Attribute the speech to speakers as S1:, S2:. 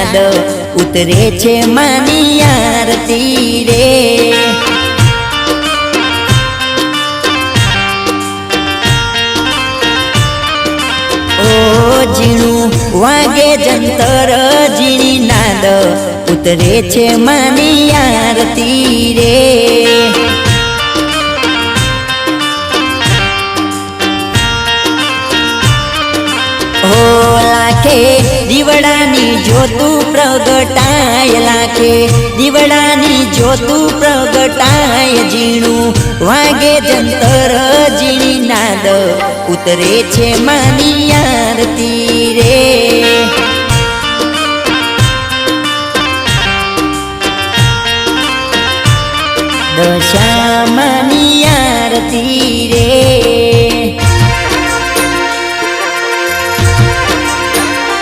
S1: નાદ ઉતરે છે માની આરતી રે। ઝીણું વાગે જંતર ઝીણી નાદ ઉતરે છે માની આરતી રે। લાખે દીવડાની જ્યોતું પ્રગટાય લાખે દીવડાની જ્યોતું પ્રગટાય ઝીણું વાગે જંતર ઝીણી નાદ ઉતરે છે માની આરતી રે। દશામાં